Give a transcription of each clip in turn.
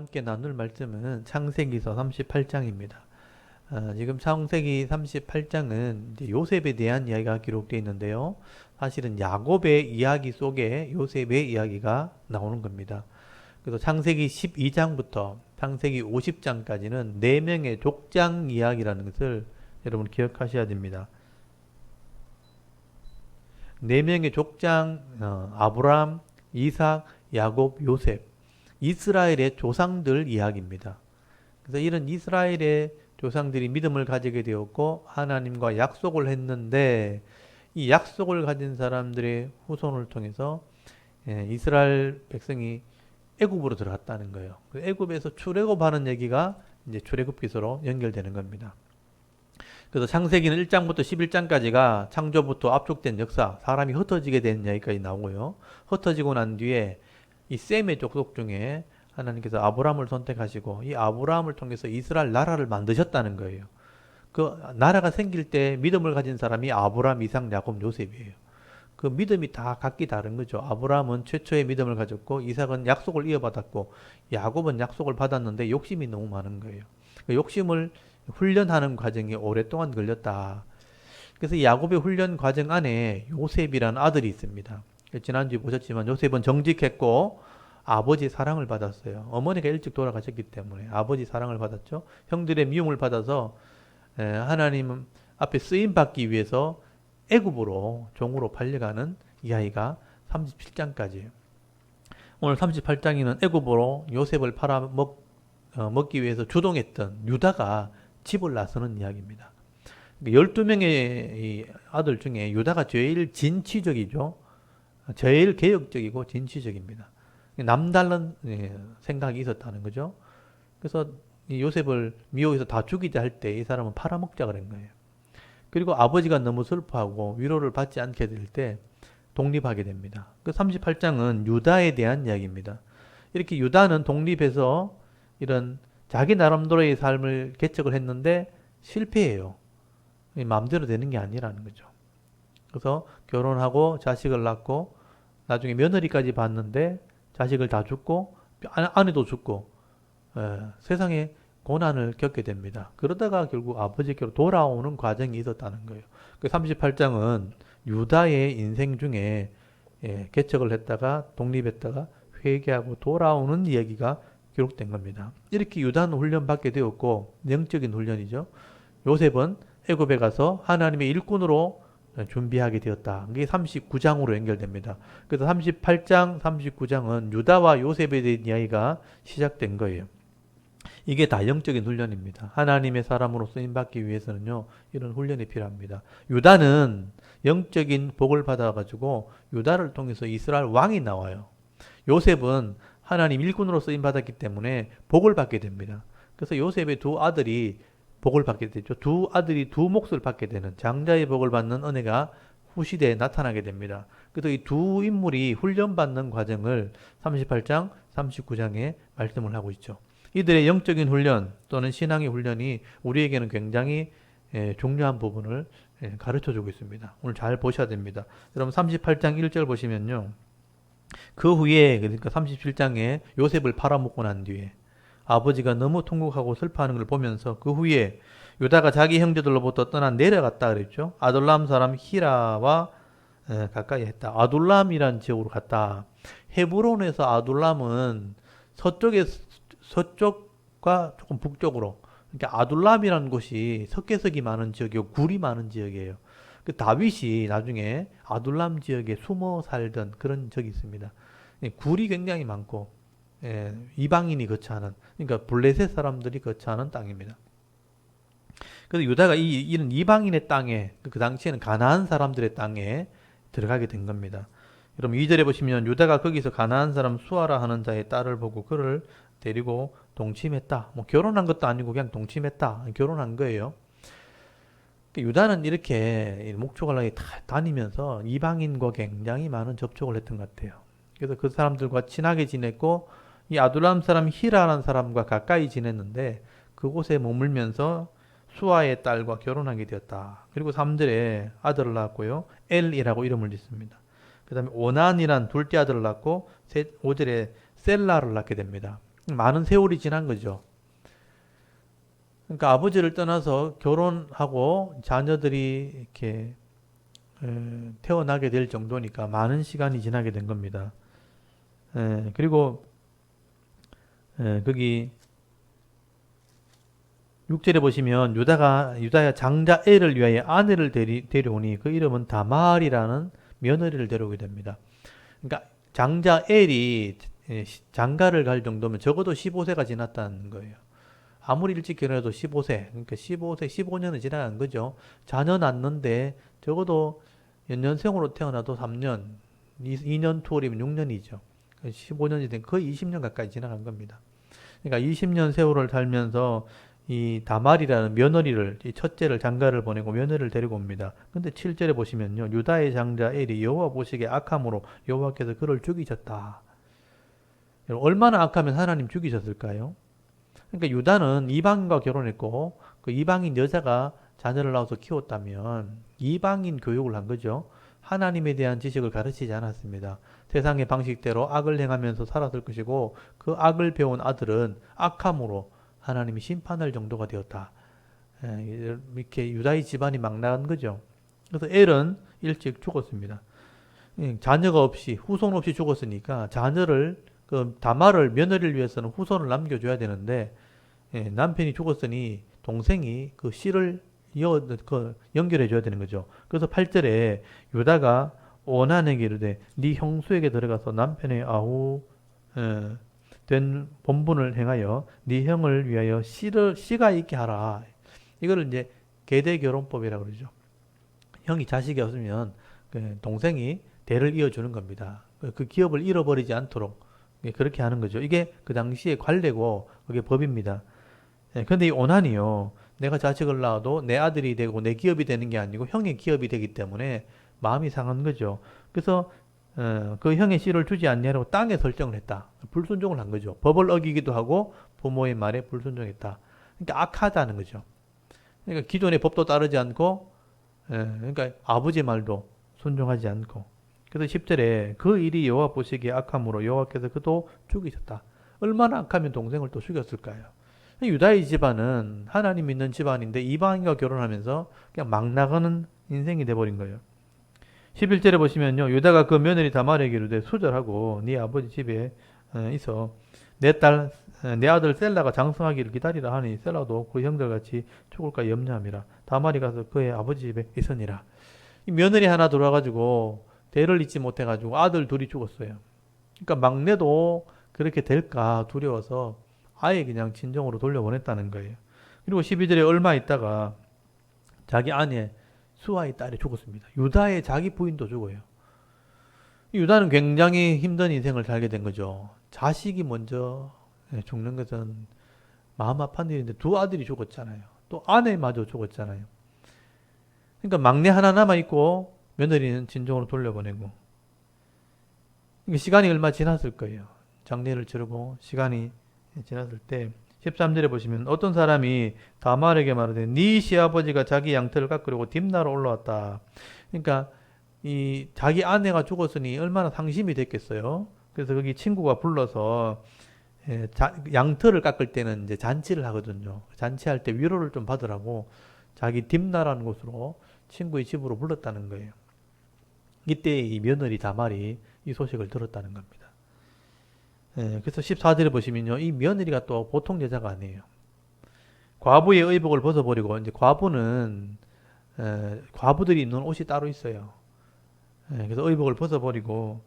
함께 나눌 말씀은 창세기서 38장입니다. 지금 창세기 38장은 요셉에 대한 이야기가 기록되어 있는데요. 사실은 야곱의 이야기 속에 요셉의 이야기가 나오는 겁니다. 그래서 창세기 12장부터 창세기 50장까지는 4명의 족장 이야기라는 것을 여러분 기억하셔야 됩니다. 4명의 족장, 아브람, 이삭, 야곱, 요셉, 이스라엘의 조상들 이야기입니다. 그래서 이런 이스라엘의 조상들이 믿음을 가지게 되었고 하나님과 약속을 했는데 이 약속을 가진 사람들의 후손을 통해서 이스라엘 백성이 애굽으로 들어갔다는 거예요. 애굽에서 출애굽하는 얘기가 이제 출애굽기서로 연결되는 겁니다. 그래서 창세기는 1장부터 11장까지가 창조부터 압축된 역사, 사람이 흩어지게 된 이야기까지 나오고요. 흩어지고 난 뒤에 이 셈의 족속 중에 하나님께서 아브라함을 선택하시고 이 아브라함을 통해서 이스라엘 나라를 만드셨다는 거예요. 그 나라가 생길 때 믿음을 가진 사람이 아브라함, 이삭, 야곱, 요셉이에요. 그 믿음이 다 각기 다른 거죠. 아브라함은 최초의 믿음을 가졌고 이삭은 약속을 이어받았고 야곱은 약속을 받았는데 욕심이 너무 많은 거예요. 그 욕심을 훈련하는 과정이 오랫동안 걸렸다. 그래서 이 야곱의 훈련 과정 안에 요셉이라는 아들이 있습니다. 지난주에 보셨지만 요셉은 정직했고 아버지의 사랑을 받았어요. 어머니가 일찍 돌아가셨기 때문에 아버지 사랑을 받았죠. 형들의 미움을 받아서 하나님 앞에 쓰임 받기 위해서 애굽으로 종으로 팔려가는 이야기가 37장까지예요. 오늘 38장에는 애굽으로 요셉을 팔아먹기 위해서 주동했던 유다가 집을 나서는 이야기입니다. 12명의 아들 중에 유다가 제일 진취적이죠. 제일 개혁적이고 진취적입니다. 남다른 생각이 있었다는 거죠. 그래서 요셉을 미혹해서 다 죽이자 할 때 이 사람은 팔아먹자 그런 거예요. 그리고 아버지가 너무 슬퍼하고 위로를 받지 않게 될 때 독립하게 됩니다. 그 38장은 유다에 대한 이야기입니다. 이렇게 유다는 독립해서 이런 자기 나름대로의 삶을 개척을 했는데 실패해요. 마음대로 되는 게 아니라는 거죠. 그래서 결혼하고 자식을 낳고 나중에 며느리까지 봤는데 자식을 다 죽고 아내도 죽고 세상에 고난을 겪게 됩니다. 그러다가 결국 아버지께로 돌아오는 과정이 있었다는 거예요. 그 38장은 유다의 인생 중에 개척을 했다가 독립했다가 회개하고 돌아오는 이야기가 기록된 겁니다. 이렇게 유다는 훈련받게 되었고 영적인 훈련이죠. 요셉은 애굽에 가서 하나님의 일꾼으로 준비하게 되었다. 이게 39장으로 연결됩니다. 그래서 38장, 39장은 유다와 요셉에 대한 이야기가 시작된 거예요. 이게 다 영적인 훈련입니다. 하나님의 사람으로 쓰임받기 위해서는요, 이런 훈련이 필요합니다. 유다는 영적인 복을 받아가지고 유다를 통해서 이스라엘 왕이 나와요. 요셉은 하나님 일꾼으로 쓰임받았기 때문에 복을 받게 됩니다. 그래서 요셉의 두 아들이 복을 받게 되죠. 두 아들이 두 몫을 받게 되는 장자의 복을 받는 은혜가 후시대에 나타나게 됩니다. 그래서 이 두 인물이 훈련받는 과정을 38장, 39장에 말씀을 하고 있죠. 이들의 영적인 훈련 또는 신앙의 훈련이 우리에게는 굉장히 중요한 부분을 가르쳐주고 있습니다. 오늘 잘 보셔야 됩니다. 여러분 38장 1절 보시면요. 그 후에 그러니까 37장에 요셉을 팔아먹고 난 뒤에 아버지가 너무 통곡하고 슬퍼하는 걸 보면서 그 후에 유다가 자기 형제들로부터 떠나 내려갔다 그랬죠. 아둘람 사람 히라와 가까이 했다. 아둘람이란 지역으로 갔다. 헤브론에서 아둘람은 서쪽과 조금 북쪽으로 그러니까 아둘람이라는 곳이 석회석이 많은 지역이고 굴이 많은 지역이에요. 그 다윗이 나중에 아둘람 지역에 숨어 살던 그런 적이 있습니다. 굴이 굉장히 많고 이방인이 거처하는 그러니까 블레셋 사람들이 거처하는 땅입니다. 그래서 유다가 이런 이방인의 땅에 그 당시에는 가나안 사람들의 땅에 들어가게 된 겁니다. 여러분 2절에 보시면 유다가 거기서 가나안 사람 수아라 하는 자의 딸을 보고 그를 데리고 동침했다. 뭐 결혼한 것도 아니고 그냥 동침했다. 결혼한 거예요. 유다는 이렇게 목축을 다니면서 이방인과 굉장히 많은 접촉을 했던 것 같아요. 그래서 그 사람들과 친하게 지냈고 이 아둘람 사람 히라라는 사람과 가까이 지냈는데 그곳에 머물면서 수아의 딸과 결혼하게 되었다. 그리고 3절에 아들을 낳았고요. 엘이라고 이름을 짓습니다. 그 다음에 오난이란 둘째 아들을 낳고 5절에 셀라를 낳게 됩니다. 많은 세월이 지난 거죠. 그러니까 아버지를 떠나서 결혼하고 자녀들이 이렇게 태어나게 될 정도니까 많은 시간이 지나게 된 겁니다. 그리고 거기 6절에 보시면 유다야 장자 엘을 위하여 아내를 데려오니 그 이름은 다말이라는 며느리를 데려오게 됩니다. 그러니까 장자 엘이 장가를 갈 정도면 적어도 15세가 지났다는 거예요. 아무리 일찍 결혼해도 15세, 그러니까 15세, 15년은 지나간 거죠. 자녀 낳는데 적어도 연년생으로 태어나도 3년, 2년 투월이면 6년이죠. 15년이 된 거의 20년 가까이 지나간 겁니다. 그러니까 20년 세월을 살면서 이 다말이라는 며느리를, 이 첫째를 장가를 보내고 며느리를 데리고 옵니다. 근데 7절에 보시면요. 유다의 장자 엘이 여호와 보시기에 악함으로 여호와께서 그를 죽이셨다. 얼마나 악하면 하나님 죽이셨을까요? 그러니까 유다는 이방인과 결혼했고 그 이방인 여자가 자녀를 낳아서 키웠다면 이방인 교육을 한 거죠. 하나님에 대한 지식을 가르치지 않았습니다. 세상의 방식대로 악을 행하면서 살았을 것이고 그 악을 배운 아들은 악함으로 하나님이 심판할 정도가 되었다. 이렇게 유다의 집안이 막 나간 거죠. 그래서 엘은 일찍 죽었습니다. 자녀가 없이 후손 없이 죽었으니까 자녀를 그 다말을 며느리를 위해서는 후손을 남겨줘야 되는데 남편이 죽었으니 동생이 그 씨를 연결해 줘야 되는 거죠. 그래서 8절에 유다가 오난에게 이르되 네 형수에게 들어가서 남편의 아우 된 본분을 행하여 네 형을 위하여 씨가 있게 하라. 이거를 이제 계대결혼법이라고 그러죠. 형이 자식이 없으면 동생이 대를 이어주는 겁니다. 그 기업을 잃어버리지 않도록 그렇게 하는 거죠. 이게 그 당시에 관례고 그게 법입니다. 근데 이 오난이요. 내가 자식을 낳아도 내 아들이 되고 내 기업이 되는 게 아니고 형의 기업이 되기 때문에 마음이 상한 거죠. 그래서 그 형의 씨를 주지 않냐고 땅에 설정을 했다. 불순종을 한 거죠. 법을 어기기도 하고 부모의 말에 불순종했다. 그러니까 악하다는 거죠. 그러니까 기존의 법도 따르지 않고 그러니까 아버지 말도 순종하지 않고 그래서 10절에 그 일이 여호와 보시기에 악함으로 여호와께서 그도 죽이셨다. 얼마나 악하면 동생을 또 죽였을까요? 유다의 집안은 하나님 믿는 집안인데 이방인과 결혼하면서 그냥 막 나가는 인생이 돼버린 거예요. 11절에 보시면요. 유다가 그 며느리 다말에게 이르되 수절하고 네 아버지 집에 있어 내 아들 셀라가 장성하기를 기다리라 하니 셀라도 그 형들같이 죽을까 염려함이라. 다말이 가서 그의 아버지 집에 있으니라. 이 며느리 하나 들어와가지고 대를 잇지 못해가지고 아들 둘이 죽었어요. 그러니까 막내도 그렇게 될까 두려워서 아예 그냥 진정으로 돌려보냈다는 거예요. 그리고 12절에 얼마 있다가 자기 아내 수아의 딸이 죽었습니다. 유다의 자기 부인도 죽어요. 유다는 굉장히 힘든 인생을 살게 된 거죠. 자식이 먼저 죽는 것은 마음 아픈 일인데 두 아들이 죽었잖아요. 또 아내마저 죽었잖아요. 그러니까 막내 하나 남아있고 며느리는 진정으로 돌려보내고 시간이 얼마 지났을 거예요. 장례를 치르고 시간이 지났을 때 13절에 보시면 어떤 사람이 다말에게 말하되 네 시아버지가 자기 양털을 깎으려고 딥나로 올라왔다. 그러니까 이 자기 아내가 죽었으니 얼마나 상심이 됐겠어요. 그래서 거기 친구가 불러서 양털을 깎을 때는 이제 잔치를 하거든요. 잔치할 때 위로를 좀 받으라고 자기 딥나라는 곳으로 친구의 집으로 불렀다는 거예요. 이때 이 며느리 다말이 이 소식을 들었다는 겁니다. 그래서 14절에 보시면요. 이 며느리가 또 보통 여자가 아니에요. 과부의 의복을 벗어버리고, 이제 과부는, 과부들이 입는 옷이 따로 있어요. 그래서 의복을 벗어버리고,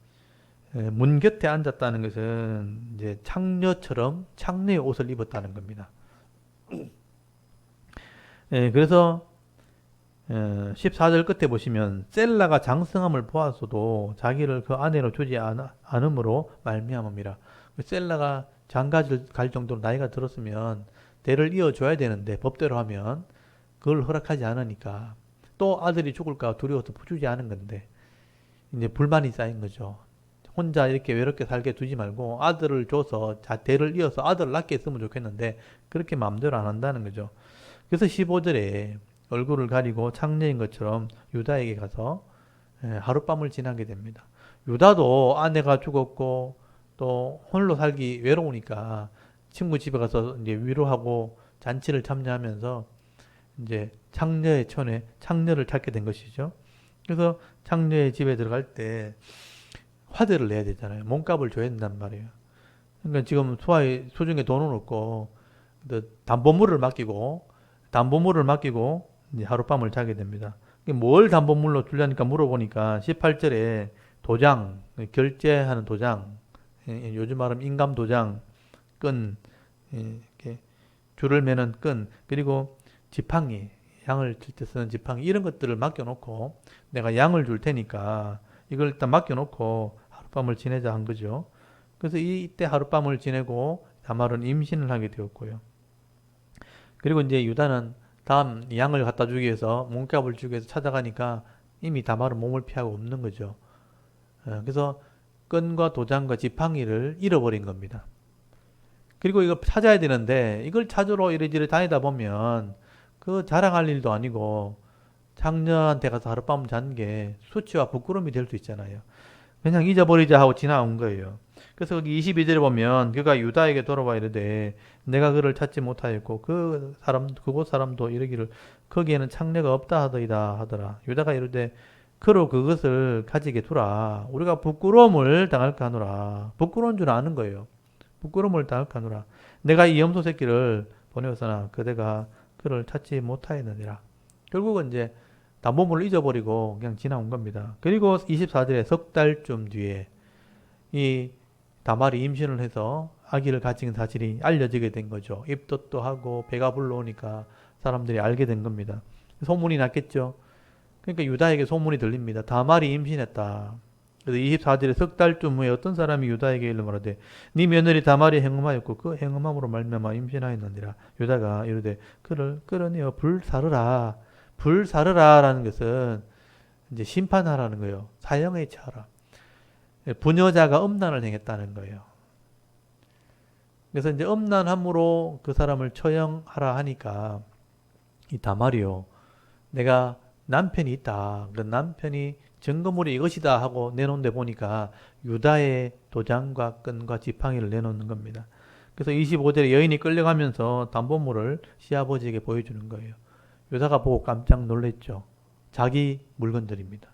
문 곁에 앉았다는 것은 이제 창녀처럼 창녀의 옷을 입었다는 겁니다. 그래서 14절 끝에 보시면 셀라가 장성함을 보았어도 자기를 그 아내로 주지 않음으로 말미암음이라. 셀라가 장가를 갈 정도로 나이가 들었으면 대를 이어줘야 되는데 법대로 하면 그걸 허락하지 않으니까 또 아들이 죽을까 두려워서 주지 않은 건데 이제 불만이 쌓인 거죠. 혼자 이렇게 외롭게 살게 두지 말고 아들을 줘서 대를 이어서 아들을 낳게 했으면 좋겠는데 그렇게 마음대로 안 한다는 거죠. 그래서 15절에 얼굴을 가리고 창녀인 것처럼 유다에게 가서 하룻밤을 지나게 됩니다. 유다도 아내가 죽었고 또 홀로 살기 외로우니까 친구 집에 가서 이제 위로하고 잔치를 참여하면서 이제 창녀의 촌에 창녀를 찾게 된 것이죠. 그래서 창녀의 집에 들어갈 때 화대를 내야 되잖아요. 몸값을 줘야 된단 말이에요. 그러니까 지금 소중에 돈은 없고 담보물을 맡기고 이제 하룻밤을 자게 됩니다. 뭘 담보물로 주려니까 물어보니까 18절에 도장, 결제하는 도장, 요즘 말하면 인감 도장, 끈, 이렇게 줄을 매는 끈, 그리고 지팡이, 양을 칠 때 쓰는 지팡이 이런 것들을 맡겨놓고 내가 양을 줄 테니까 이걸 일단 맡겨놓고 하룻밤을 지내자 한 거죠. 그래서 이때 하룻밤을 지내고 다말은 임신을 하게 되었고요. 그리고 이제 유다는 다음 양을 갖다 주기 위해서 몸값을 주기 위해서 찾아가니까 이미 다말은 몸을 피하고 없는 거죠. 그래서 끈과 도장과 지팡이를 잃어버린 겁니다. 그리고 이걸 찾아야 되는데 이걸 찾으러 이리저리 다니다 보면 그 자랑할 일도 아니고 장녀한테 가서 하룻밤 잔 게 수치와 부끄러움이 될 수 있잖아요. 그냥 잊어버리자 하고 지나온 거예요. 그래서 거기 22절에 보면 그가 유다에게 돌아와 이르되 내가 그를 찾지 못하였고 그곳 사람도 이르기를 거기에는 창녀가 없다 하더이다 하더라. 유다가 이르되 그로 그것을 가지게 두라. 우리가 부끄러움을 당할까 하노라. 부끄러운 줄 아는 거예요. 부끄러움을 당할까 하노라. 내가 이 염소 새끼를 보내었으나 그대가 그를 찾지 못하였느니라. 결국은 이제 담보물을 잊어버리고 그냥 지나온 겁니다. 그리고 24절에 석 달쯤 뒤에 이 다말이 임신을 해서 아기를 가진 사실이 알려지게 된 거죠. 입덧도 하고 배가 불러오니까 사람들이 알게 된 겁니다. 소문이 났겠죠. 그러니까 유다에게 소문이 들립니다. 다말이 임신했다. 그래서 24절에 석 달쯤 후에 어떤 사람이 유다에게 이르 말하되 네 며느리 다말이 행음하였고 그 행음함으로 말미암아 임신하였느니라. 유다가 이르되 그를 끌어내어 불사르라. 불사르라라는 것은 이제 심판하라는 거예요. 사형에 처하라. 부녀자가 음란을 행했다는 거예요. 그래서 이제 음란함으로 그 사람을 처형하라 하니까 이 다말이요. 내가 남편이 있다. 그 남편이 증거물이 이것이다 하고 내놓은 데 보니까 유다의 도장과 끈과 지팡이를 내놓는 겁니다. 그래서 25절에 여인이 끌려가면서 담보물을 시아버지에게 보여주는 거예요. 유다가 보고 깜짝 놀랐죠. 자기 물건들입니다.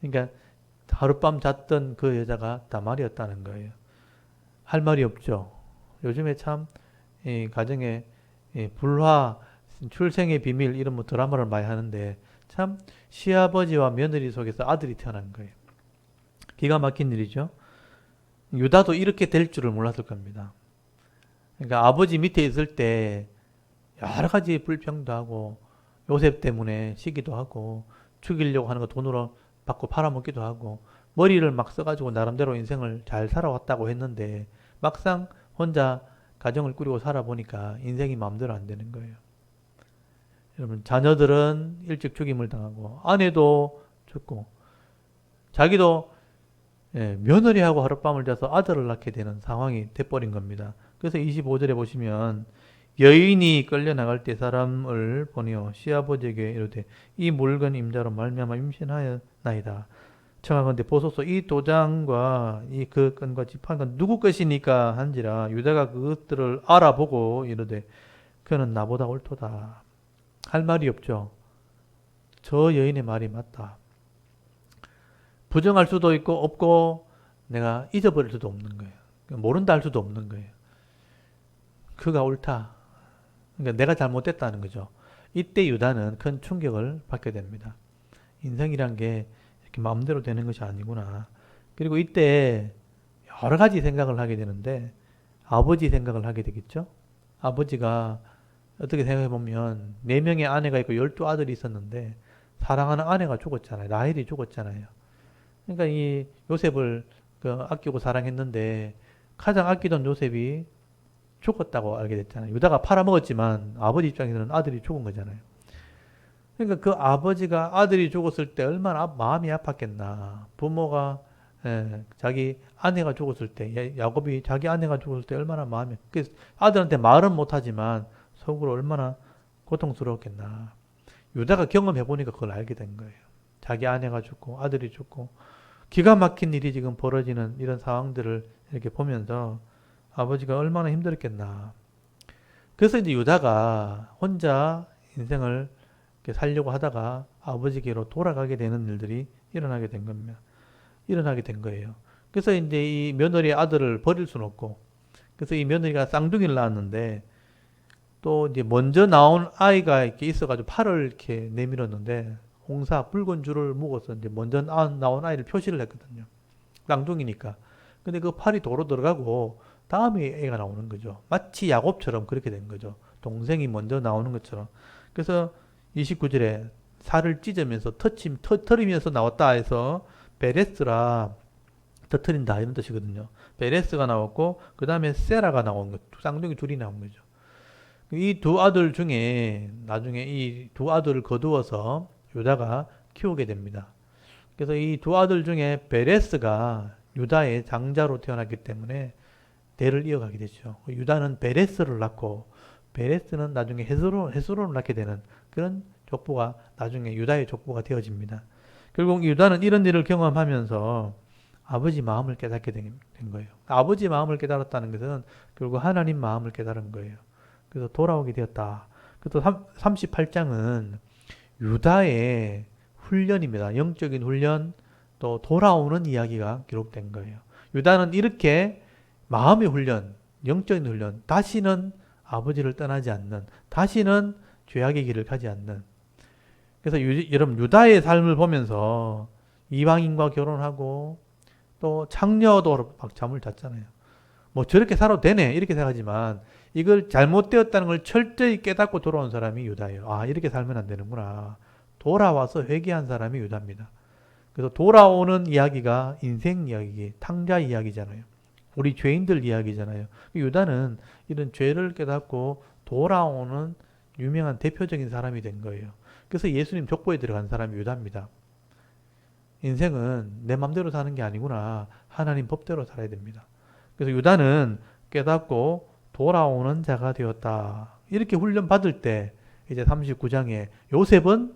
그러니까 하룻밤 잤던 그 여자가 다말이었다는 거예요. 할 말이 없죠. 요즘에 참 가정에 불화, 출생의 비밀 이런 뭐 드라마를 많이 하는데 참 시아버지와 며느리 속에서 아들이 태어난 거예요. 기가 막힌 일이죠. 유다도 이렇게 될 줄을 몰랐을 겁니다. 그러니까 아버지 밑에 있을 때 여러 가지 불평도 하고 요셉 때문에 시기도 하고 죽이려고 하는 거 돈으로 받고 팔아먹기도 하고 머리를 막 써가지고 나름대로 인생을 잘 살아왔다고 했는데 막상 혼자 가정을 꾸리고 살아보니까 인생이 마음대로 안 되는 거예요. 여러분 자녀들은 일찍 죽임을 당하고 아내도 죽고 자기도 며느리하고 하룻밤을 자서 아들을 낳게 되는 상황이 돼버린 겁니다. 그래서 25절에 보시면 여인이 끌려나갈 때 사람을 보내어 시아버지에게 이르되 이 물건 임자로 말미암아 임신하였나이다. 청하건대 보소서 이 도장과 이 그 끈과 지팡이가 누구 것이니까 한지라. 유다가 그것들을 알아보고 이르되 그는 나보다 옳도다. 할 말이 없죠. 저 여인의 말이 맞다. 부정할 수도 있고 없고 내가 잊어버릴 수도 없는 거예요. 모른다 할 수도 없는 거예요. 그가 옳다. 그러니까 내가 잘못됐다는 거죠. 이때 유다는 큰 충격을 받게 됩니다. 인생이란 게 이렇게 마음대로 되는 것이 아니구나. 그리고 이때 여러 가지 생각을 하게 되는데 아버지 생각을 하게 되겠죠. 아버지가 어떻게 생각해보면 4명의 아내가 있고 12아들이 있었는데 사랑하는 아내가 죽었잖아요. 라헬이 죽었잖아요. 그러니까 이 요셉을 아끼고 사랑했는데 가장 아끼던 요셉이 죽었다고 알게 됐잖아요. 유다가 팔아먹었지만 아버지 입장에서는 아들이 죽은 거잖아요. 그러니까 그 아버지가 아들이 죽었을 때 얼마나 마음이 아팠겠나. 부모가 자기 아내가 죽었을 때 야곱이 자기 아내가 죽었을 때 얼마나 마음이 그래서 아들한테 말은 못하지만 속으로 얼마나 고통스러웠겠나. 유다가 경험해보니까 그걸 알게 된 거예요. 자기 아내가 죽고 아들이 죽고 기가 막힌 일이 지금 벌어지는 이런 상황들을 이렇게 보면서 아버지가 얼마나 힘들었겠나. 그래서 이제 유다가 혼자 인생을 이렇게 살려고 하다가 아버지께로 돌아가게 되는 일들이 일어나게 된 겁니다. 일어나게 된 거예요. 그래서 이제 이 며느리의 아들을 버릴 수는 없고, 그래서 이 며느리가 쌍둥이를 낳았는데, 또 이제 먼저 나온 아이가 이렇게 있어가지고 팔을 이렇게 내밀었는데, 붉은 줄을 묶어서 이제 먼저 나온 아이를 표시를 했거든요. 쌍둥이니까. 근데 그 팔이 도로 들어가고, 다음에 애가 나오는 거죠. 마치 야곱처럼 그렇게 된 거죠. 동생이 먼저 나오는 것처럼. 그래서 29절에 살을 찢으면서 터트리면서 나왔다 해서 베레스라 터트린다 이런 뜻이거든요. 베레스가 나왔고 그 다음에 세라가 나온 거, 쌍둥이 둘이 나온 거죠. 이 두 아들 중에 나중에 이 두 아들을 거두어서 유다가 키우게 됩니다. 그래서 이 두 아들 중에 베레스가 유다의 장자로 태어났기 때문에 대를 이어가게 되죠. 유다는 베레스를 낳고 베레스는 나중에 헤스론을 낳게 되는 그런 족보가 나중에 유다의 족보가 되어집니다. 결국 유다는 이런 일을 경험하면서 아버지 마음을 깨닫게 된 거예요. 아버지 마음을 깨달았다는 것은 결국 하나님 마음을 깨달은 거예요. 그래서 돌아오게 되었다. 그래서 38장은 유다의 훈련입니다. 영적인 훈련, 또 돌아오는 이야기가 기록된 거예요. 유다는 이렇게 마음의 훈련, 영적인 훈련, 다시는 아버지를 떠나지 않는, 다시는 죄악의 길을 가지 않는. 그래서 여러분 유다의 삶을 보면서 이방인과 결혼하고 또 창녀도 막 잠을 잤잖아요. 뭐 저렇게 살아도 되네 이렇게 생각하지만 이걸 잘못되었다는 걸 철저히 깨닫고 돌아온 사람이 유다예요. 아 이렇게 살면 안 되는구나. 돌아와서 회개한 사람이 유다입니다. 그래서 돌아오는 이야기가 인생 이야기, 탕자 이야기잖아요. 우리 죄인들 이야기잖아요. 유다는 이런 죄를 깨닫고 돌아오는 유명한 대표적인 사람이 된 거예요. 그래서 예수님 족보에 들어간 사람이 유다입니다. 인생은 내 맘대로 사는 게 아니구나. 하나님 법대로 살아야 됩니다. 그래서 유다는 깨닫고 돌아오는 자가 되었다. 이렇게 훈련 받을 때 이제 39장에 요셉은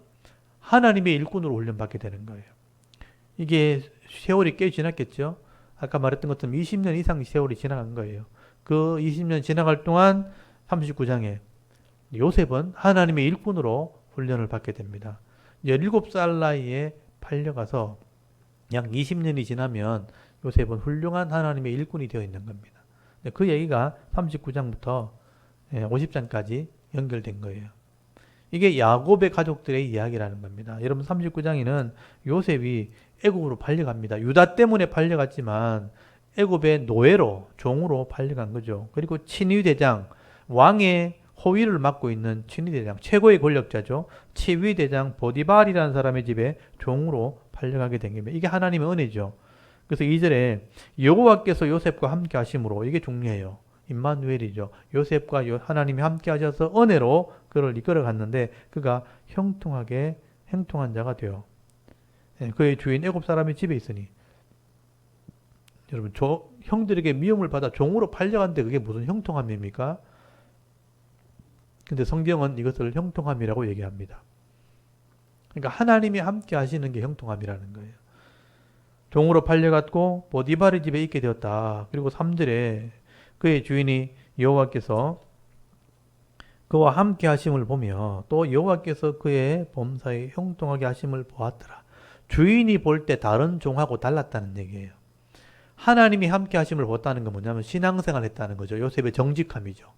하나님의 일꾼으로 훈련 받게 되는 거예요. 이게 세월이 꽤 지났겠죠. 아까 말했던 것처럼 20년 이상 세월이 지나간 거예요. 그 20년 지나갈 동안 39장에 요셉은 하나님의 일꾼으로 훈련을 받게 됩니다. 17살 나이에 팔려가서 약 20년이 지나면 요셉은 훌륭한 하나님의 일꾼이 되어 있는 겁니다. 그 얘기가 39장부터 50장까지 연결된 거예요. 이게 야곱의 가족들의 이야기라는 겁니다. 여러분 39장에는 요셉이 애굽으로 팔려갑니다. 유다 때문에 팔려갔지만 애굽의 노예로 종으로 팔려간 거죠. 그리고 친위대장 왕의 호위를 맡고 있는 친위대장 최고의 권력자죠. 친위대장 보디발이라는 사람의 집에 종으로 팔려가게 된 겁니다. 이게 하나님의 은혜죠. 그래서 2절에 여호와께서 요셉과 함께 하심으로 이게 중요해요. 임마누엘이죠. 요셉과 하나님이 함께 하셔서 은혜로 그를 이끌어 갔는데 그가 형통하게 행통한 자가 되어 그의 주인 애굽 사람의 집에 있으니 여러분 형들에게 미움을 받아 종으로 팔려갔는데 그게 무슨 형통함입니까? 근데 성경은 이것을 형통함이라고 얘기합니다. 그러니까 하나님이 함께 하시는 게 형통함이라는 거예요. 종으로 팔려갔고 보디발의 집에 있게 되었다. 그리고 3절에 그의 주인이 여호와께서 그와 함께 하심을 보며 또 여호와께서 그의 범사에 형통하게 하심을 보았더라. 주인이 볼 때 다른 종하고 달랐다는 얘기예요. 하나님이 함께 하심을 보았다는 건 뭐냐면 신앙생활을 했다는 거죠. 요셉의 정직함이죠.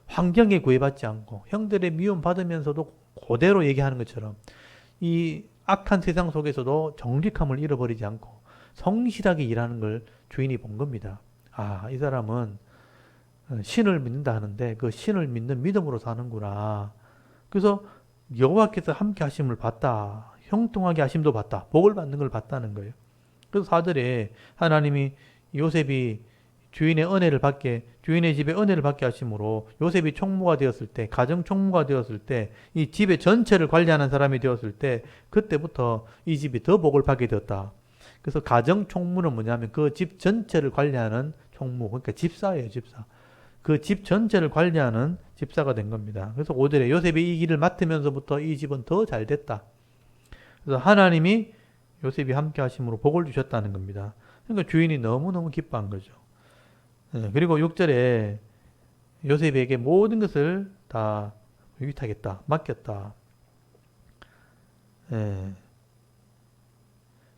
환경에 구애받지 않고 형들의 미움 받으면서도 그대로 얘기하는 것처럼 이 악한 세상 속에서도 정직함을 잃어버리지 않고 성실하게 일하는 걸 주인이 본 겁니다. 아, 이 사람은 신을 믿는다 하는데 그 신을 믿는 믿음으로 사는구나. 그래서 여호와께서 함께 하심을 봤다. 형통하게 하심도 봤다. 복을 받는 걸 봤다는 거예요. 그래서 4절에 하나님이 요셉이 주인의 집에 은혜를 받게 하심으로 요셉이 총무가 되었을 때, 가정 총무가 되었을 때, 이 집의 전체를 관리하는 사람이 되었을 때, 그때부터 이 집이 더 복을 받게 되었다. 그래서 가정 총무는 뭐냐면 그 집 전체를 관리하는 총무, 그러니까 집사예요, 집사. 그 집 전체를 관리하는 집사가 된 겁니다. 그래서 5절에 요셉이 이 일을 맡으면서부터 이 집은 더 잘 됐다. 그래서 하나님이 요셉이 함께 하심으로 복을 주셨다는 겁니다. 그러니까 주인이 너무너무 기뻐한 거죠. 그리고 6절에 요셉에게 모든 것을 다 위탁했다. 맡겼다. 예.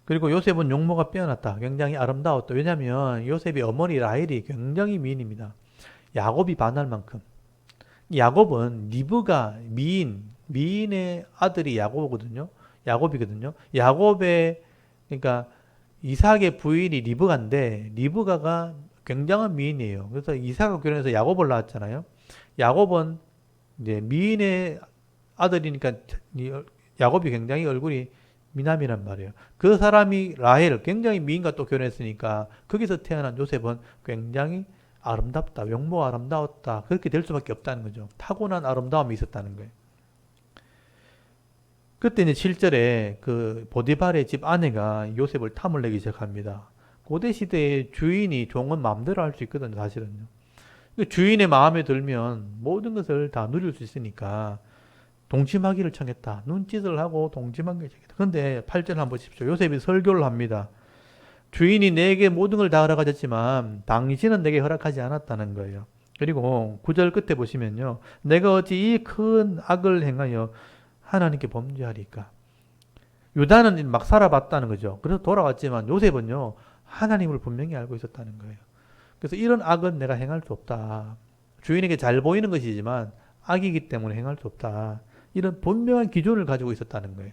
그리고 요셉은 용모가 빼어났다. 굉장히 아름다웠다. 왜냐하면 요셉의 어머니 라헬이 굉장히 미인입니다. 야곱이 반할 만큼. 야곱은 리브가 미인의 아들이 야곱이거든요. 야곱이거든요. 야곱의 그러니까 이삭의 부인이 리브가인데 리브가가 굉장한 미인이에요. 그래서 이삭과 결혼해서 야곱을 낳았잖아요. 야곱은 이제 미인의 아들이니까 야곱이 굉장히 얼굴이 미남이란 말이에요. 그 사람이 라헬 굉장히 미인과 또 결혼했으니까 거기서 태어난 요셉은 굉장히 아름답다. 외모가 아름다웠다. 그렇게 될 수밖에 없다는 거죠. 타고난 아름다움이 있었다는 거예요. 그때 이제 7절에 그 보디발의 집 아내가 요셉을 탐을 내기 시작합니다. 고대 시대의 주인이 종은 마음대로 할 수 있거든요, 사실은요. 주인의 마음에 들면 모든 것을 다 누릴 수 있으니까 동침하기를 청했다. 눈짓을 하고 동침하기를 청했다. 그런데 8절 한번 보십시오. 요셉이 설교를 합니다. 주인이 내게 모든 걸 다 허락하셨지만 당신은 내게 허락하지 않았다는 거예요. 그리고 9절 끝에 보시면요. 내가 어찌 이 큰 악을 행하여 하나님께 범죄하리까. 유다는 막 살아봤다는 거죠. 그래서 돌아왔지만 요셉은요. 하나님을 분명히 알고 있었다는 거예요. 그래서 이런 악은 내가 행할 수 없다. 주인에게 잘 보이는 것이지만 악이기 때문에 행할 수 없다. 이런 분명한 기준을 가지고 있었다는 거예요.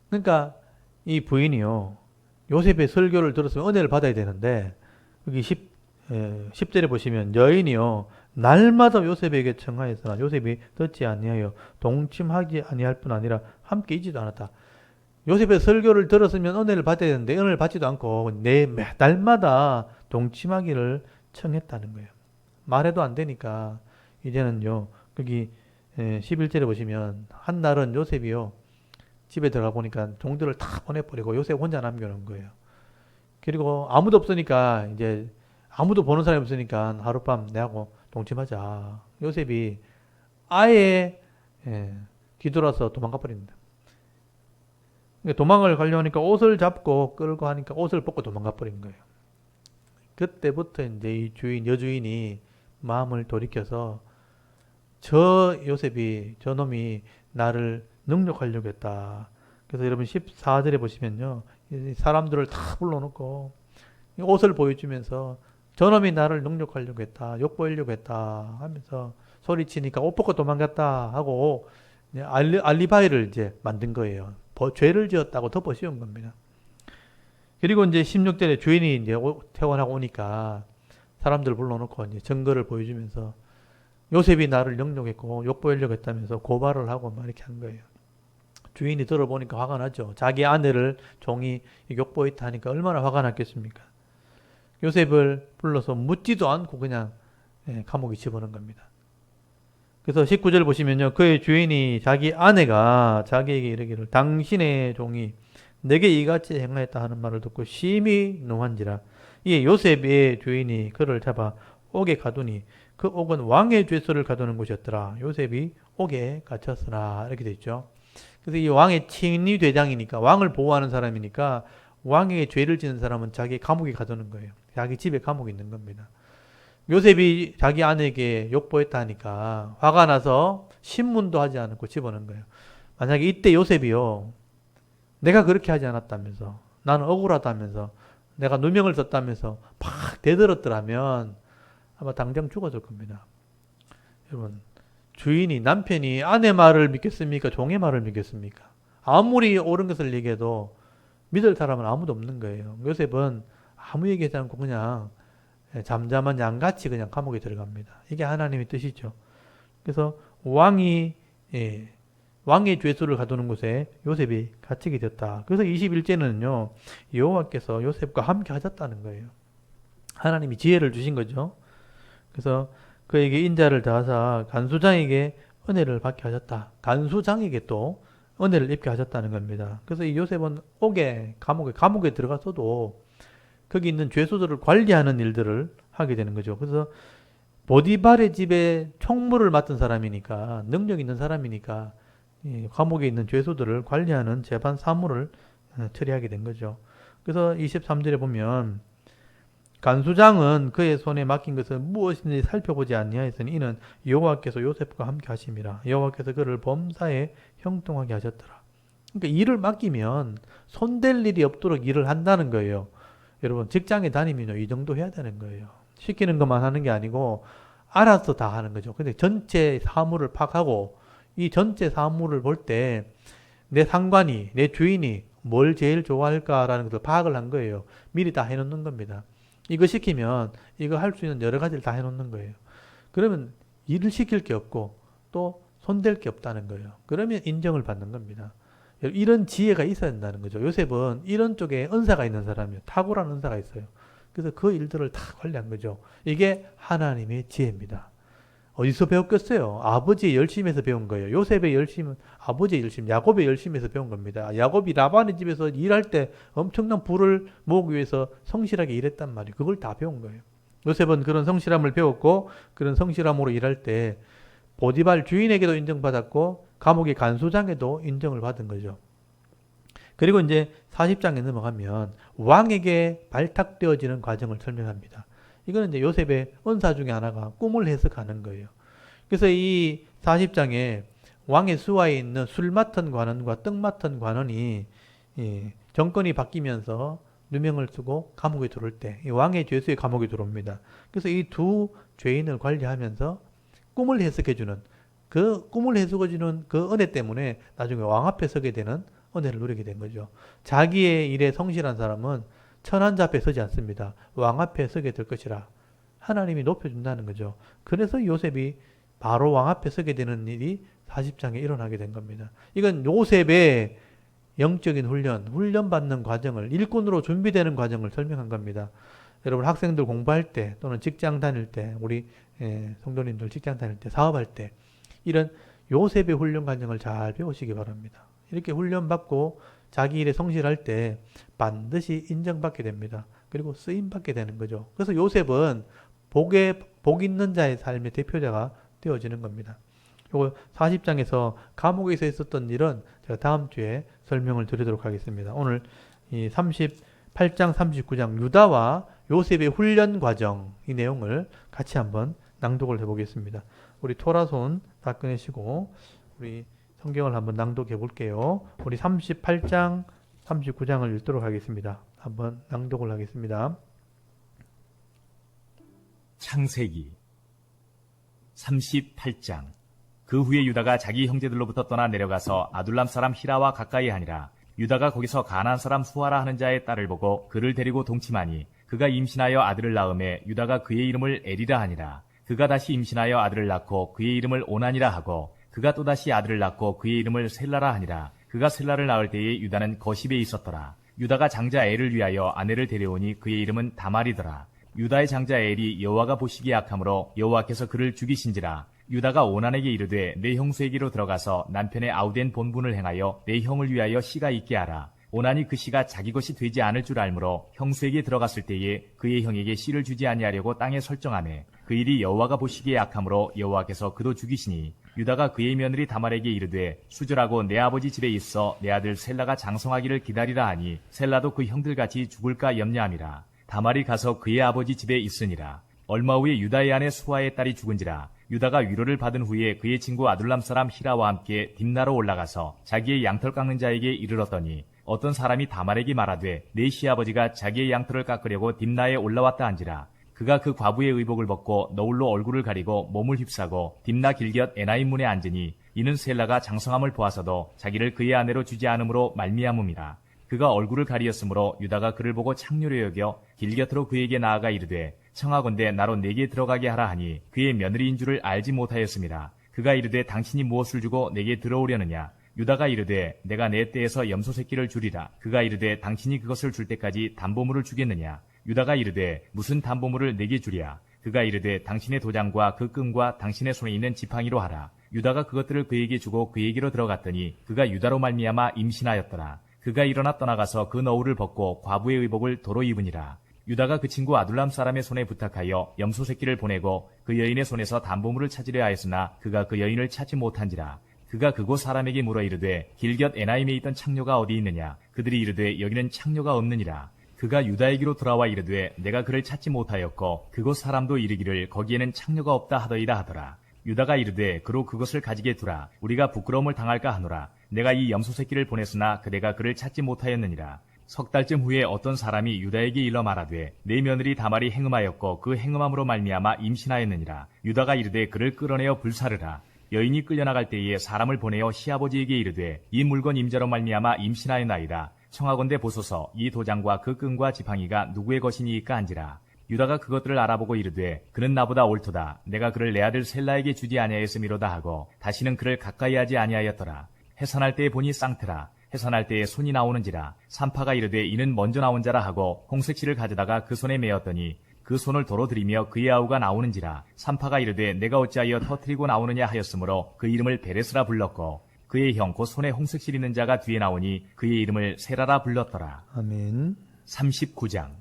그러니까 이 부인이요. 요셉의 설교를 들었으면 은혜를 받아야 되는데 여기 10절에 보시면 여인이요. 날마다 요셉에게 청하였으나 요셉이 듣지 아니하여 동침하지 아니할 뿐 아니라 함께 있지도 않았다. 요셉의 설교를 들었으면 은혜를 받아야 되는데 은혜를 받지도 않고 날마다 동침하기를 청했다는 거예요. 말해도 안 되니까 이제는요. 거기 11절에 보시면 한 날은 요셉이요. 집에 들어가 보니까 종들을 다 보내버리고 요셉 혼자 남겨놓은 거예요. 그리고 아무도 없으니까 이제 아무도 보는 사람이 없으니까 하룻밤 내하고 동침하자. 요셉이 아예 뒤돌아서 도망가 버립니다. 도망을 가려고 하니까 옷을 잡고 끌고 하니까 옷을 벗고 도망가 버린 거예요. 그때부터 이제 이 여주인이 마음을 돌이켜서 저놈이 나를 능욕하려고 했다. 그래서 여러분 14절에 보시면요. 사람들을 다 불러놓고 옷을 보여주면서 저놈이 나를 능욕하려고 했다. 욕보이려고 했다. 하면서 소리치니까 옷 벗고 도망갔다 하고 알리바이를 이제 만든 거예요. 죄를 지었다고 덮어 씌운 겁니다. 그리고 이제 16절에 주인이 이제 퇴원하고 오니까 사람들 불러놓고 이제 증거를 보여주면서 요셉이 나를 능욕했고 욕보이려고 했다면서 고발을 하고 막 이렇게 한 거예요. 주인이 들어보니까 화가 나죠. 자기 아내를 종이 욕보했다 하니까 얼마나 화가 났겠습니까? 요셉을 불러서 묻지도 않고 그냥 감옥에 집어넣은 겁니다. 그래서 19절 보시면요. 그의 주인이 자기 아내가 자기에게 이르기를 당신의 종이 내게 이같이 행하였다 하는 말을 듣고 심히 노한지라. 이에 요셉의 주인이 그를 잡아 옥에 가두니 그 옥은 왕의 죄소를 가두는 곳이었더라. 요셉이 옥에 갇혔으나 이렇게 돼 있죠. 그래서 이 왕의 친위 대장이니까 왕을 보호하는 사람이니까 왕에게 죄를 지는 사람은 자기 감옥에 가두는 거예요. 자기 집에 감옥에 있는 겁니다. 요셉이 자기 아내에게 욕보했다 하니까 화가 나서 신문도 하지 않고 집어넣은 거예요. 만약에 이때 요셉이요. 내가 그렇게 하지 않았다면서 나는 억울하다면서 내가 누명을 썼다면서 팍 대들었더라면 아마 당장 죽어질 겁니다. 여러분 주인이 남편이 아내 말을 믿겠습니까? 종의 말을 믿겠습니까? 아무리 옳은 것을 얘기해도 믿을 사람은 아무도 없는 거예요. 요셉은 아무 얘기하지 않고 그냥 잠잠한 양같이 그냥 감옥에 들어갑니다. 이게 하나님의 뜻이죠. 그래서 왕의 죄수를 가두는 곳에 요셉이 갇히게 됐다. 그래서 21제는요. 여호와께서 요셉과 함께 하셨다는 거예요. 하나님이 지혜를 주신 거죠. 그래서 그에게 인자를 더하사 간수장에게 은혜를 받게 하셨다. 간수장에게 또 은혜를 입게 하셨다는 겁니다. 그래서 이 요셉은 감옥에 들어갔어도 거기 있는 죄수들을 관리하는 일들을 하게 되는 거죠. 그래서 보디발의 집에 총무를 맡은 사람이니까 능력 있는 사람이니까 감옥에 있는 죄수들을 관리하는 재반 사무를 처리하게 된 거죠. 그래서 23절에 보면 간수장은 그의 손에 맡긴 것을 무엇인지 살펴보지 아니하였으니 이는 여호와께서 요셉과 함께 하심이라. 여호와께서 그를 범사에 형통하게 하셨더라. 그러니까 일을 맡기면 손댈 일이 없도록 일을 한다는 거예요. 여러분 직장에 다니면요 이 정도 해야 되는 거예요. 시키는 것만 하는 게 아니고 알아서 다 하는 거죠. 근데 전체 사무를 파악하고 이 전체 사무를 볼 때 내 상관이, 내 주인이 뭘 제일 좋아할까라는 것을 파악을 한 거예요. 미리 다 해놓는 겁니다. 이거 시키면 이거 할 수 있는 여러 가지를 다 해놓는 거예요. 그러면 일을 시킬 게 없고 또 손댈 게 없다는 거예요. 그러면 인정을 받는 겁니다. 이런 지혜가 있어야 된다는 거죠. 요셉은 이런 쪽에 은사가 있는 사람이에요. 탁월한 은사가 있어요. 그래서 그 일들을 다 관리한 거죠. 이게 하나님의 지혜입니다. 어디서 배웠겠어요? 아버지의 열심에서 배운 거예요. 요셉의 열심은 아버지의 열심, 야곱의 열심에서 배운 겁니다. 야곱이 라반의 집에서 일할 때 엄청난 부를 모으기 위해서 성실하게 일했단 말이에요. 그걸 다 배운 거예요. 요셉은 그런 성실함을 배웠고 그런 성실함으로 일할 때 보디발 주인에게도 인정받았고 감옥의 간수장에도 인정을 받은 거죠. 그리고 이제 40장에 넘어가면 왕에게 발탁되어지는 과정을 설명합니다. 이거는 이제 요셉의 은사 중에 하나가 꿈을 해석하는 거예요. 그래서 이 40장에 왕의 수하에 있는 술 맡은 관원과 떡 맡은 관원이 정권이 바뀌면서 누명을 쓰고 감옥에 들어올 때 이 왕의 죄수의 감옥에 들어옵니다. 그래서 이 두 죄인을 관리하면서 꿈을 해석해주는 그 꿈을 해석해주는 그 은혜 때문에 나중에 왕 앞에 서게 되는 은혜를 누리게 된 거죠. 자기의 일에 성실한 사람은 천한자 앞에 서지 않습니다. 왕 앞에 서게 될 것이라 하나님이 높여준다는 거죠. 그래서 요셉이 바로 왕 앞에 서게 되는 일이 40장에 일어나게 된 겁니다. 이건 요셉의 영적인 훈련받는 과정을 일꾼으로 준비되는 과정을 설명한 겁니다. 여러분 학생들 공부할 때 또는 직장 다닐 때 우리 성도님들 직장 다닐 때 사업할 때 이런 요셉의 훈련 과정을 잘 배우시기 바랍니다. 이렇게 훈련받고 자기 일에 성실할 때 반드시 인정받게 됩니다. 그리고 쓰임받게 되는 거죠. 그래서 요셉은 복 있는 자의 삶의 대표자가 되어지는 겁니다. 요거 40장에서 감옥에서 있었던 일은 제가 다음 주에 설명을 드리도록 하겠습니다. 오늘 이 38장, 39장 유다와 요셉의 훈련 과정 이 내용을 같이 한번 낭독을 해보겠습니다. 우리 토라손 다 꺼내시고 우리 성경을 한번 낭독해 볼게요. 우리 38장, 39장을 읽도록 하겠습니다. 한번 낭독을 하겠습니다. 창세기 38장. 그 후에 유다가 자기 형제들로부터 떠나 내려가서 아둘람 사람 히라와 가까이 하니라. 유다가 거기서 가나안 사람 수아라 하는 자의 딸을 보고 그를 데리고 동침하니 그가 임신하여 아들을 낳음에 유다가 그의 이름을 에리라 하니라. 그가 다시 임신하여 아들을 낳고 그의 이름을 오난이라 하고 그가 또다시 아들을 낳고 그의 이름을 셀라라 하니라. 그가 셀라를 낳을 때에 유다는 거십에 있었더라. 유다가 장자 엘을 위하여 아내를 데려오니 그의 이름은 다말이더라. 유다의 장자 엘이 여호와가 보시기에 악함으로 여호와께서 그를 죽이신지라. 유다가 오난에게 이르되 내 형수에게로 들어가서 남편의 아우된 본분을 행하여 내 형을 위하여 씨가 있게 하라. 오난이 그 씨가 자기 것이 되지 않을 줄 알므로 형수에게 들어갔을 때에 그의 형에게 씨를 주지 아니하려고 땅에 설정하매 그 일이 여호와가 보시기에 악함으로 여호와께서 그도 죽이시니 유다가 그의 며느리 다말에게 이르되 수절하고 내 아버지 집에 있어 내 아들 셀라가 장성하기를 기다리라 하니 셀라도 그 형들같이 죽을까 염려함이라. 다말이 가서 그의 아버지 집에 있으니라. 얼마 후에 유다의 아내 수아의 딸이 죽은지라. 유다가 위로를 받은 후에 그의 친구 아둘람 사람 히라와 함께 딥나로 올라가서 자기의 양털 깎는 자에게 이르렀더니 어떤 사람이 다말에게 말하되 내 시아버지가 자기의 양털을 깎으려고 딥나에 올라왔다 한지라. 그가 그 과부의 의복을 벗고 너울로 얼굴을 가리고 몸을 휩싸고 딥나 길곁 에나임 문에 앉으니 이는 셀라가 장성함을 보아서도 자기를 그의 아내로 주지 않으므로 말미암음이라. 그가 얼굴을 가리었으므로 유다가 그를 보고 창녀로 여겨 길곁으로 그에게 나아가 이르되 청하건대 나로 내게 들어가게 하라 하니 그의 며느리인 줄을 알지 못하였습니다. 그가 이르되 당신이 무엇을 주고 내게 들어오려느냐. 유다가 이르되 내가 내 떼에서 염소 새끼를 주리라. 그가 이르되 당신이 그것을 줄 때까지 담보물을 주겠느냐. 유다가 이르되 무슨 담보물을 내게 주랴. 그가 이르되 당신의 도장과 그 끈과 당신의 손에 있는 지팡이로 하라. 유다가 그것들을 그에게 주고 그에게로 들어갔더니 그가 유다로 말미암아 임신하였더라. 그가 일어나 떠나가서 그 너울을 벗고 과부의 의복을 도로 입으니라. 유다가 그 친구 아둘람 사람의 손에 부탁하여 염소 새끼를 보내고 그 여인의 손에서 담보물을 찾으려 하였으나 그가 그 여인을 찾지 못한지라. 그가 그곳 사람에게 물어 이르되 길곁 에나임에 있던 창녀가 어디 있느냐. 그들이 이르되 여기는 창녀가 없느니라. 그가 유다에게로 돌아와 이르되 내가 그를 찾지 못하였고 그곳 사람도 이르기를 거기에는 창녀가 없다 하더이다 하더라. 유다가 이르되 그로 그것을 가지게 두라. 우리가 부끄러움을 당할까 하노라. 내가 이 염소 새끼를 보냈으나 그대가 그를 찾지 못하였느니라. 석 달쯤 후에 어떤 사람이 유다에게 일러 말하되 내 며느리 다말이 행음하였고 그 행음함으로 말미암아 임신하였느니라. 유다가 이르되 그를 끌어내어 불사르라. 여인이 끌려나갈 때에 사람을 보내어 시아버지에게 이르되 이 물건 임자로 말미암아 임신하였나이다. 청하건대 보소서 이 도장과 그 끈과 지팡이가 누구의 것이니이까 한지라. 유다가 그것들을 알아보고 이르되 그는 나보다 옳도다. 내가 그를 내 아들 셀라에게 주지 아니하였음이로다 하고 다시는 그를 가까이 하지 아니하였더라. 해산할 때에 보니 쌍태라. 해산할 때에 손이 나오는지라. 산파가 이르되 이는 먼저 나온 자라 하고 홍색실을 가져다가 그 손에 메었더니 그 손을 도로 들이며 그의 아우가 나오는지라. 산파가 이르되 내가 어찌하여 터뜨리고 나오느냐 하였으므로 그 이름을 베레스라 불렀고 그의 형 곧 손에 홍색실 있는 자가 뒤에 나오니 그의 이름을 세라라 불렀더라. 아멘. 39장.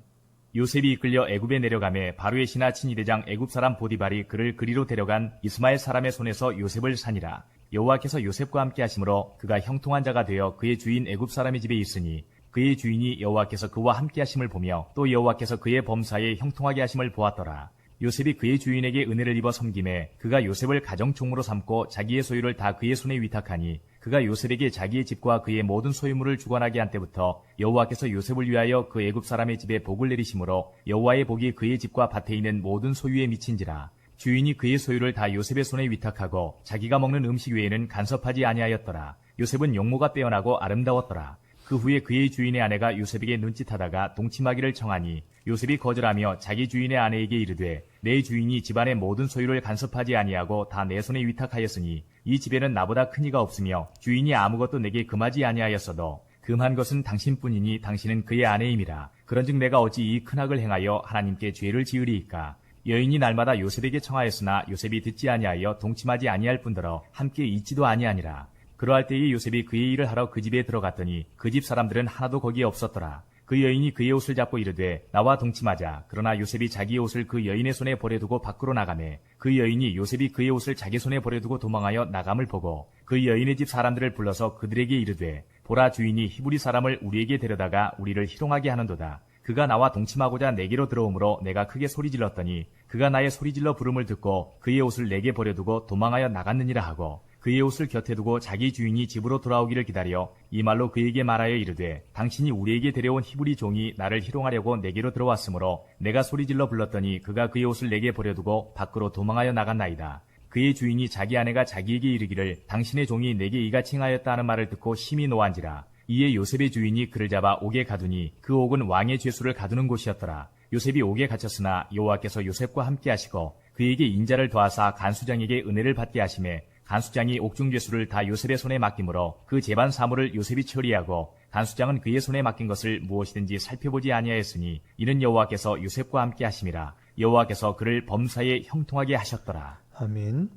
요셉이 이끌려 애굽에 내려가매 바로의 신하 친위대장 애굽 사람 보디발이 그를 그리로 데려간 이스마엘 사람의 손에서 요셉을 산이라. 여호와께서 요셉과 함께 하심으로 그가 형통한 자가 되어 그의 주인 애굽 사람의 집에 있으니 그의 주인이 여호와께서 그와 함께 하심을 보며 또 여호와께서 그의 범사에 형통하게 하심을 보았더라. 요셉이 그의 주인에게 은혜를 입어 섬김에 그가 요셉을 가정총무로 삼고 자기의 소유를 다 그의 손에 위탁하니 그가 요셉에게 자기의 집과 그의 모든 소유물을 주관하게 한 때부터 여호와께서 요셉을 위하여 그 애굽 사람의 집에 복을 내리심으로 여호와의 복이 그의 집과 밭에 있는 모든 소유에 미친지라. 주인이 그의 소유를 다 요셉의 손에 위탁하고 자기가 먹는 음식 외에는 간섭하지 아니하였더라. 요셉은 용모가 빼어나고 아름다웠더라. 그 후에 그의 주인의 아내가 요셉에게 눈짓하다가 동침하기를 청하니 요셉이 거절하며 자기 주인의 아내에게 이르되 내 주인이 집안의 모든 소유를 간섭하지 아니하고 다 내 손에 위탁하였으니 이 집에는 나보다 큰 이가 없으며 주인이 아무것도 내게 금하지 아니하였어도 금한 것은 당신뿐이니 당신은 그의 아내임이라. 그런즉 내가 어찌 이 큰 악을 행하여 하나님께 죄를 지으리이까. 여인이 날마다 요셉에게 청하였으나 요셉이 듣지 아니하여 동침하지 아니할 뿐더러 함께 있지도 아니하니라. 그러할 때에 요셉이 그의 일을 하러 그 집에 들어갔더니 그 집 사람들은 하나도 거기에 없었더라. 그 여인이 그의 옷을 잡고 이르되 나와 동침하자. 그러나 요셉이 자기의 옷을 그 여인의 손에 버려두고 밖으로 나가매 그 여인이 요셉이 그의 옷을 자기 손에 버려두고 도망하여 나감을 보고 그 여인의 집 사람들을 불러서 그들에게 이르되 보라 주인이 히브리 사람을 우리에게 데려다가 우리를 희롱하게 하는도다. 그가 나와 동침하고자 내게로 들어오므로 내가 크게 소리질렀더니 그가 나의 소리질러 부름을 듣고 그의 옷을 내게 버려두고 도망하여 나갔느니라 하고 그의 옷을 곁에 두고 자기 주인이 집으로 돌아오기를 기다려 이 말로 그에게 말하여 이르되 당신이 우리에게 데려온 히브리 종이 나를 희롱하려고 내게로 들어왔으므로 내가 소리질러 불렀더니 그가 그의 옷을 내게 버려두고 밖으로 도망하여 나갔나이다. 그의 주인이 자기 아내가 자기에게 이르기를 당신의 종이 내게 이같이 행하였다 하는 말을 듣고 심히 노한지라. 이에 요셉의 주인이 그를 잡아 옥에 가두니 그 옥은 왕의 죄수를 가두는 곳이었더라. 요셉이 옥에 갇혔으나 여호와께서 요셉과 함께 하시고 그에게 인자를 더하사 간수장에게 은혜를 받게 하시매 간수장이 옥중 죄수를 다 요셉의 손에 맡기므로 그 재반 사물을 요셉이 처리하고 간수장은 그의 손에 맡긴 것을 무엇이든지 살펴보지 아니하였으니 이는 여호와께서 요셉과 함께 하심이라. 여호와께서 그를 범사에 형통하게 하셨더라. 아멘.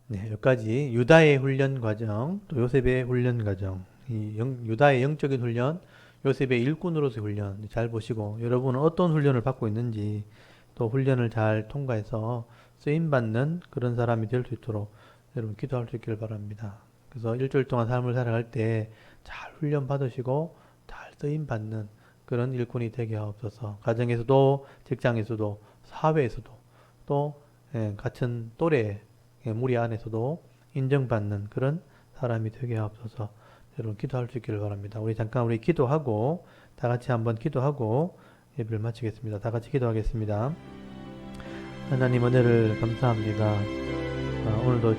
네, 여기까지 유다의 훈련 과정, 또 요셉의 훈련 과정, 유다의 영적인 훈련, 요셉의 일꾼으로서의 훈련 잘 보시고 여러분은 어떤 훈련을 받고 있는지 또 훈련을 잘 통과해서 쓰임받는 그런 사람이 될 수 있도록 여러분 기도할 수 있기를 바랍니다. 그래서 일주일 동안 삶을 살아갈 때 잘 훈련 받으시고 잘 쓰임받는 그런 일꾼이 되게 하옵소서. 가정에서도 직장에서도 사회에서도 또 같은 또래 무리 안에서도 인정받는 그런 사람이 되게 하옵소서. 여러분 기도할 수 있기를 바랍니다. 우리 기도하고 다 같이 한번 기도하고 예배를 마치겠습니다. 다 같이 기도하겠습니다. 하나님 은혜를 감사합니다. 오늘도